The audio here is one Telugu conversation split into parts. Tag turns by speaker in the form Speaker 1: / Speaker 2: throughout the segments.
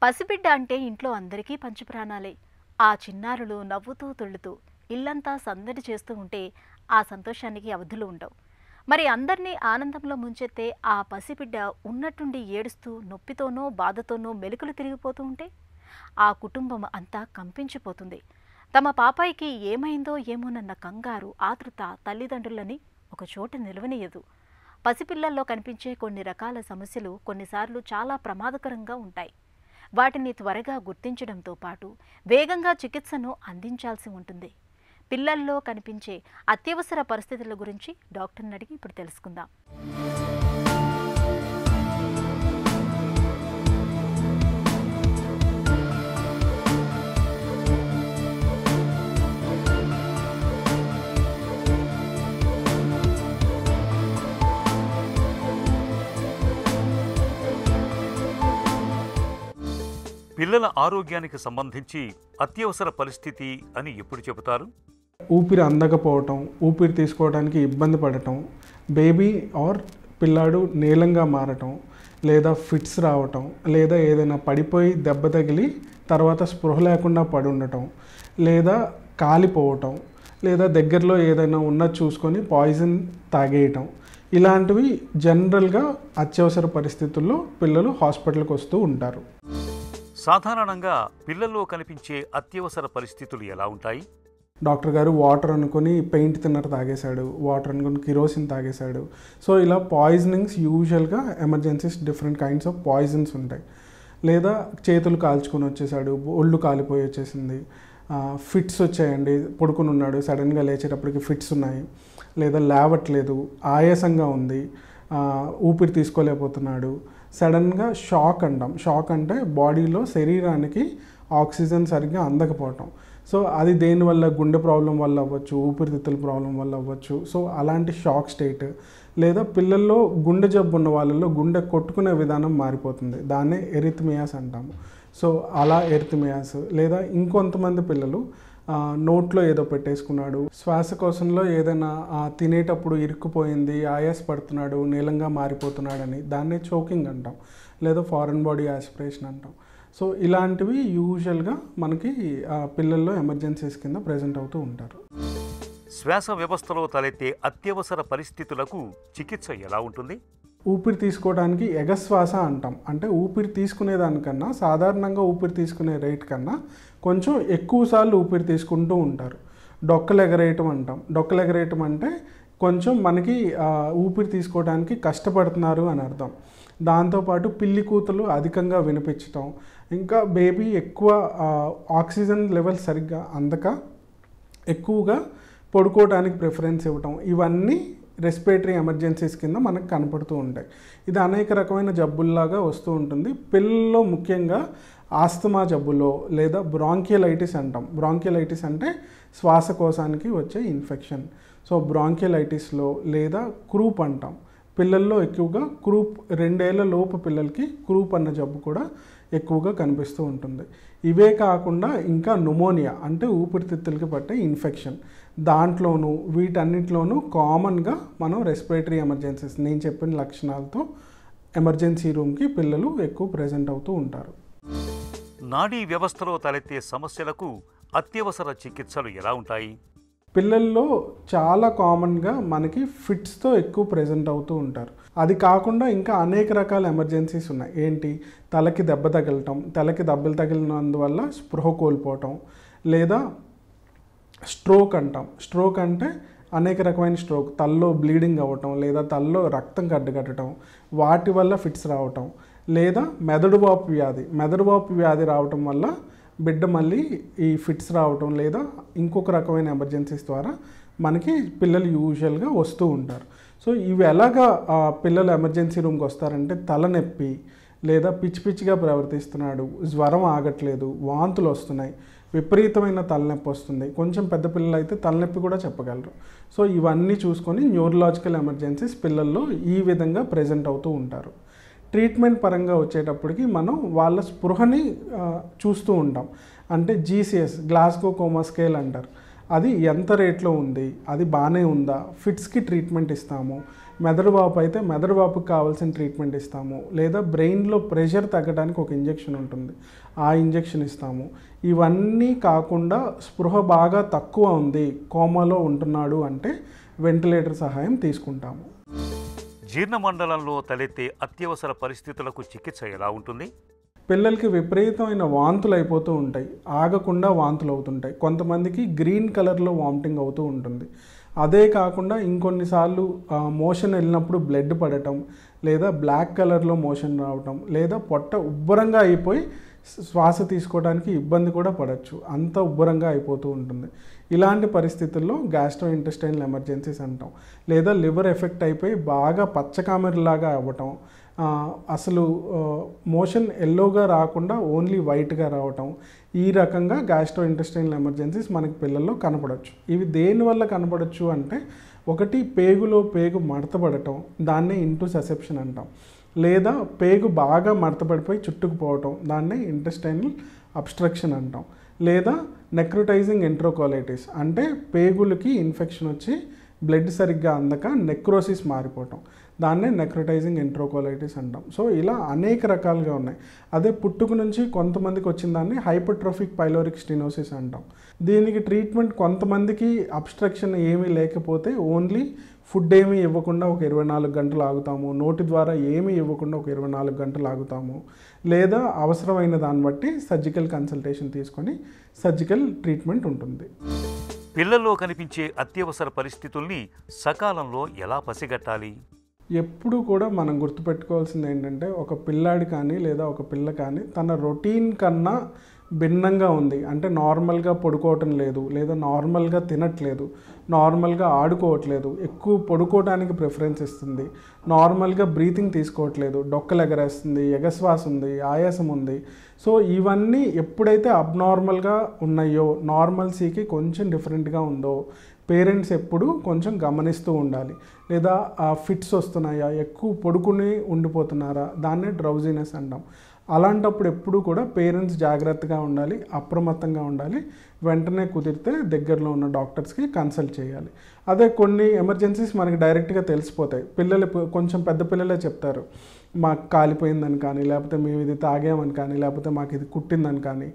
Speaker 1: పసిబిడ్డ అంటే ఇంట్లో అందరికీ పంచప్రాణాలే. ఆ చిన్నారులు నవ్వుతూ తుళ్ళుతూ ఇల్లంతా సందడి చేస్తూ ఉంటే ఆ సంతోషానికి అవధులు ఉండవు. మరి అందరినీ ఆనందంలో ముంచెత్తే ఆ పసిబిడ్డ ఉన్నట్టుండి ఏడుస్తూ నొప్పితోనో బాధతోనో మెలికలు తిరిగిపోతూ ఉంటే ఆ కుటుంబం అంతా కంపించిపోతుంది. తమ పాపాయికి ఏమైందో ఏమోనన్న కంగారు ఆతృత తల్లిదండ్రులని ఒక చోట నిలవనీయదు. పసిపిల్లల్లో కనిపించే కొన్ని రకాల సమస్యలు కొన్నిసార్లు చాలా ప్రమాదకరంగా ఉంటాయి. వాటిని త్వరగా గుర్తించడంతో పాటు వేగంగా చికిత్సను అందించాల్సి ఉంటుంది. పిల్లల్లో కనిపించే అత్యవసర పరిస్థితుల గురించి డాక్టర్ని అడిగి ఇప్పుడు తెలుసుకుందాం.
Speaker 2: పిల్లల ఆరోగ్యానికి సంబంధించి అత్యవసర పరిస్థితి అని ఎప్పుడు చెబుతారు?
Speaker 3: ఊపిరి అందకపోవటం, ఊపిరి తీసుకోవడానికి ఇబ్బంది పడటం, బేబీ ఆర్ పిల్లాడు నీలంగా మారటం, లేదా ఫిట్స్ రావటం, లేదా ఏదైనా పడిపోయి దెబ్బ తగిలి తర్వాత స్పృహ లేకుండా పడి ఉండటం, లేదా కాలిపోవటం, లేదా దగ్గరలో ఏదైనా ఉన్నది చూసుకొని పాయిజన్ తాగేయటం, ఇలాంటివి జనరల్గా అత్యవసర పరిస్థితుల్లో పిల్లలు హాస్పిటల్కి వస్తూ ఉంటారు.
Speaker 2: సాధారణంగా పిల్లల్లో కనిపించే అత్యవసర పరిస్థితులు ఎలా ఉంటాయి?
Speaker 3: డాక్టర్ గారు వాటర్ అనుకుని పెయింట్ థిన్నర్ తాగేశాడు, వాటర్ అనుకుని కిరోసిన్ తాగేశాడు. సో ఇలా పాయిజనింగ్స్ యూజువల్గా emergencies different kinds of poisons ఉంటాయి. లేదా చేతులు కాల్చుకొని వచ్చేసాడు, ఒళ్ళు కాలిపోయి వచ్చేసింది, ఫిట్స్ వచ్చాయండి, పడుకుని ఉన్నాడు, సడన్గా లేచేటప్పటికి ఫిట్స్ ఉన్నాయి, లేదా లేవట్లేదు, ఆయాసంగా ఉంది, ఊపిరి తీసుకోలేకపోతున్నాడు, సడన్గా షాక్ అంటాం. షాక్ అంటే బాడీలో శరీరానికి ఆక్సిజన్ సరిగ్గా అందకపోవటం. సో అది దేనివల్ల, గుండె ప్రాబ్లం వల్ల అవ్వచ్చు, ఊపిరితిత్తుల ప్రాబ్లం వల్ల అవ్వచ్చు. సో అలాంటి షాక్ స్టేట్. లేదా పిల్లల్లో గుండె జబ్బు ఉన్న వాళ్ళల్లో గుండె కొట్టుకునే విధానం మారిపోతుంది, దాన్నే ఎరిథమియాస్ అంటాము. సో అలా ఎరిథమియాస్. లేదా ఇంకొంతమంది పిల్లలు నోట్లో ఏదో పెట్టేసుకున్నాడు, శ్వాసకోశంలో ఏదైనా తినేటప్పుడు ఇరుక్కుపోయింది, ఆయాసపడుతున్నాడు, నీలంగా మారిపోతున్నాడని, దాన్నే చోకింగ్ అంటాం, లేదా ఫారెన్ బాడీ ఆస్పిరేషన్ అంటాం. సో ఇలాంటివి యూజువల్గా మనకి పిల్లల్లో ఎమర్జెన్సీస్ కింద ప్రజెంట్ అవుతూ ఉంటారు.
Speaker 2: శ్వాస వ్యవస్థలో తలెత్తే అత్యవసర పరిస్థితులకు చికిత్స ఎలా ఉంటుంది?
Speaker 3: ఊపిరి తీసుకోవడానికి ఎగశ్వాస అంటాం. అంటే ఊపిరి తీసుకునేదానికన్నా, సాధారణంగా ఊపిరి తీసుకునే రేట్ కన్నా కొంచెం ఎక్కువసార్లు ఊపిరి తీసుకుంటూ ఉంటారు. డొక్కలు ఎగరేయటం అంటాం. డొక్కలు ఎగరేయటం అంటే కొంచెం మనకి ఊపిరి తీసుకోవడానికి కష్టపడుతున్నారు అని అర్థం. దాంతోపాటు పిల్లి కూతలు అధికంగా వినిపించటం, ఇంకా బేబీ ఎక్కువ ఆక్సిజన్ లెవెల్ సరిగ్గా అందక ఎక్కువగా పడుకోవడానికి ప్రిఫరెన్స్ ఇవ్వటం, ఇవన్నీ రెస్పిరేటరీ ఎమర్జెన్సీస్ కింద మనకు కనపడుతూ ఉంటాయి. ఇది అనేక రకమైన జబ్బుల్లాగా వస్తూ ఉంటుంది. పిల్లల్లో ముఖ్యంగా ఆస్తమా జబ్బులో, లేదా బ్రాంకియలైటిస్ అంటాం. బ్రాంకియలైటిస్ అంటే శ్వాసకోశానికి వచ్చే ఇన్ఫెక్షన్. సో బ్రాంకియలైటిస్లో, లేదా క్రూప్ అంటాం. పిల్లల్లో ఎక్కువగా క్రూప్, 2 ఏళ్ల లోపు పిల్లలకి క్రూప్ అన్న జబ్బు కూడా ఎక్కువగా కనిపిస్తూ ఉంటుంది. ఇవే కాకుండా ఇంకా న్యూమోనియా అంటే ఊపిరితిత్తులకి పట్టే ఇన్ఫెక్షన్, దాంట్లోనూ వీటన్నిటిలోనూ కామన్గా మనం రెస్పిరేటరీ ఎమర్జెన్సీస్ నేను చెప్పిన లక్షణాలతో ఎమర్జెన్సీ రూమ్కి పిల్లలు ఎక్కువ ప్రెజెంట్ అవుతూ ఉంటారు.
Speaker 2: నాడీ వ్యవస్థలో తలెత్తే సమస్యలకు అత్యవసర చికిత్సలు ఎలా ఉంటాయి?
Speaker 3: పిల్లల్లో చాలా కామన్గా మనకి ఫిట్స్తో ఎక్కువ ప్రెజెంట్ అవుతూ ఉంటారు. అది కాకుండా ఇంకా అనేక రకాల ఎమర్జెన్సీస్ ఉన్నాయి. ఏంటి? తలకి దెబ్బ తగలటం, తలకి దెబ్బలు తగిలినందువల్ల స్పృహ కోల్పోవటం, లేదా స్ట్రోక్ అంటాం. స్ట్రోక్ అంటే అనేక రకమైన స్ట్రోక్, తలలో బ్లీడింగ్ అవ్వటం, లేదా తలలో రక్తం గడ్డగట్టడం, వాటి వల్ల ఫిట్స్ రావటం, లేదా మెదడువాపు వ్యాధి. మెదడువాపు వ్యాధి రావటం వల్ల బిడ్డ మళ్ళీ ఈ ఫిట్స్ రావటం, లేదా ఇంకొక రకమైన ఎమర్జెన్సీస్ ద్వారా మనకి పిల్లలు యూజువల్గా వస్తూ ఉంటారు. సో ఇవి ఎలాగా పిల్లలు ఎమర్జెన్సీ రూమ్కి వస్తారంటే తలనొప్పి, లేదా పిచ్చి పిచ్చిగా ప్రవర్తిస్తున్నాడు, జ్వరం ఆగట్లేదు, వాంతులు వస్తున్నాయి, విపరీతమైన తలనొప్పి వస్తుంది. కొంచెం పెద్ద పిల్లలు అయితే తలనొప్పి కూడా చెప్పగలరు. సో ఇవన్నీ చూసుకొని న్యూరలాజికల్ ఎమర్జెన్సీస్ పిల్లల్లో ఈ విధంగా ప్రజెంట్ అవుతూ ఉంటారు. ట్రీట్మెంట్ పరంగా వచ్చేటప్పటికి మనం వాళ్ళ స్పృహని చూస్తూ ఉంటాం. అంటే జీసీఎస్, గ్లాస్గో కోమా స్కేల్ అంటారు. అది ఎంత రేట్లో ఉంది, అది బాగానే ఉందా, ఫిట్స్కి ట్రీట్మెంట్ ఇస్తాము, మెదడు వాపు అయితే మెదడు వాపుకి కావాల్సిన ట్రీట్మెంట్ ఇస్తాము, లేదా బ్రెయిన్లో ప్రెషర్ తగ్గడానికి ఒక ఇంజెక్షన్ ఉంటుంది, ఆ ఇంజెక్షన్ ఇస్తాము. ఇవన్నీ కాకుండా స్పృహ బాగా తక్కువ ఉంది, కోమాలో ఉంటున్నాడు అంటే వెంటిలేటర్ సహాయం తీసుకుంటాము.
Speaker 2: జీర్ణమండలంలో తలెత్తే అత్యవసర పరిస్థితులకు చికిత్స ఎలా ఉంటుంది?
Speaker 3: పిల్లలకి విపరీతమైన వాంతులు అయిపోతూ ఉంటాయి, ఆగకుండా వాంతులు అవుతుంటాయి. కొంతమందికి గ్రీన్ కలర్లో వామిటింగ్ అవుతూ ఉంటుంది. అదే కాకుండా ఇంకొన్నిసార్లు మోషన్ వెళ్ళినప్పుడు బ్లడ్ పడటం, లేదా బ్లాక్ కలర్లో మోషన్ రావటం, లేదా పొట్ట ఉబ్బరంగా అయిపోయి శ్వాస తీసుకోవడానికి ఇబ్బంది కూడా పడవచ్చు, అంత ఉబ్బరంగా అయిపోతూ ఉంటుంది. ఇలాంటి పరిస్థితుల్లో గ్యాస్ట్రోఇంటెస్టైనల్ ఎమర్జెన్సీస్ అంటాం. లేదా లివర్ ఎఫెక్ట్ అయిపోయి బాగా పచ్చకామెరలాగా అవ్వటం, అసలు మోషన్ ఎల్లోగా రాకుండా ఓన్లీ వైట్గా రావటం, ఈ రకంగా గ్యాస్ట్రోఇంటెస్టైనల్ ఎమర్జెన్సీస్ మనకి పిల్లల్లో కనపడవచ్చు. ఇవి దేనివల్ల కనపడవచ్చు అంటే, ఒకటి పేగులో పేగు మడతపడటం, దాన్నే ఇంటూసెసెప్షన్ అంటాం. లేదా పేగు బాగా మడతపడిపోయి చుట్టుకుపోవటం, దాన్నే ఇంటెస్టైనల్ అబ్స్ట్రక్షన్ అంటాం. లేదా నెక్రోటైజింగ్ ఎంట్రోకోలైటిస్ అంటే పేగులకి ఇన్ఫెక్షన్ వచ్చి బ్లడ్ సరిగ్గా అందక నెక్రోసిస్ మారిపోవటం, దాన్నే నెక్రోటైజింగ్ ఎంట్రోకోలైటిస్ అంటాం. సో ఇలా అనేక రకాలుగా ఉన్నాయి. అదే పుట్టుక నుంచి కొంతమందికి వచ్చిన దాన్ని హైపర్ట్రోఫిక్ పైలోరిక్ స్టెనోసిస్ అంటాం. దీనికి ట్రీట్మెంట్ కొంతమందికి అబ్స్ట్రక్షన్ ఏమీ లేకపోతే ఓన్లీ ఫుడ్ ఏమీ ఇవ్వకుండా ఒక 24 గంటలు ఆగుతాము, నోటి ద్వారా ఏమీ ఇవ్వకుండా ఒక 24 గంటలు ఆగుతాము, లేదా అవసరమైన దాన్ని బట్టి సర్జికల్ కన్సల్టేషన్ తీసుకొని సర్జికల్ ట్రీట్మెంట్ ఉంటుంది.
Speaker 2: పిల్లల్లో కనిపించే అత్యవసర పరిస్థితుల్ని సకాలంలో ఎలా పసిగట్టాలి?
Speaker 3: ఎప్పుడు కూడా మనం గుర్తుపెట్టుకోవాల్సింది ఏంటంటే, ఒక పిల్లాడి కానీ లేదా ఒక పిల్ల కానీ తన రొటీన్ కన్నా భిన్నంగా ఉంది అంటే, నార్మల్గా పడుకోవటం లేదు, లేదా నార్మల్గా తినట్లేదు, నార్మల్గా ఆడుకోవట్లేదు, ఎక్కువ పడుకోవడానికి ప్రిఫరెన్స్ ఇస్తుంది, నార్మల్గా బ్రీతింగ్ తీసుకోవట్లేదు, డొక్కలు ఎగరేస్తుంది, ఎగశ్వాస ఉంది, ఆయాసం ఉంది. సో ఇవన్నీ ఎప్పుడైతే అబ్నార్మల్గా ఉన్నాయో, నార్మల్సీకి కొంచెం డిఫరెంట్గా ఉందో పేరెంట్స్ ఎప్పుడు కొంచెం గమనిస్తూ ఉండాలి. లేదా ఫిట్స్ వస్తున్నాయా, ఎక్కువ పడుకుని ఉండిపోతున్నారా, దాన్నే డ్రౌజీనెస్ అంటాం. అలాంటప్పుడు ఎప్పుడు కూడా పేరెంట్స్ జాగ్రత్తగా ఉండాలి, అప్రమత్తంగా ఉండాలి. వెంటనే కుదిరితే దగ్గరలో ఉన్న డాక్టర్స్కి కన్సల్ట్ చేయాలి. అదే కొన్ని ఎమర్జెన్సీస్ మనకి డైరెక్ట్గా తెలిసిపోతాయి. పిల్లలు కొంచెం పెద్ద పిల్లలే చెప్తారు, మాకు కాలిపోయిందని కానీ, లేకపోతే మేము ఇది తాగామని కానీ, లేకపోతే మాకు ఇది కుట్టిందని కానీ.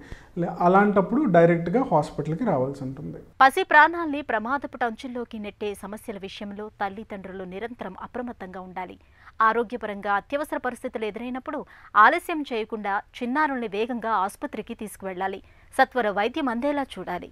Speaker 3: అలాంటప్పుడు డైరెక్ట్గా హాస్పిటల్కి రావాల్సి ఉంటుంది.
Speaker 1: పసి ప్రాణాల్ని ప్రమాదపు టంచుల్లోకి నెట్టే సమస్యల విషయంలో తల్లిదండ్రులు నిరంతరం అప్రమత్తంగా ఉండాలి. ఆరోగ్యపరంగా అత్యవసర పరిస్థితులు ఎదురైనప్పుడు ఆలస్యం చేయకుండా చిన్నారుల్ని వేగంగా ఆసుపత్రికి తీసుకువెళ్లాలి. సత్వర వైద్యం అందేలా చూడాలి.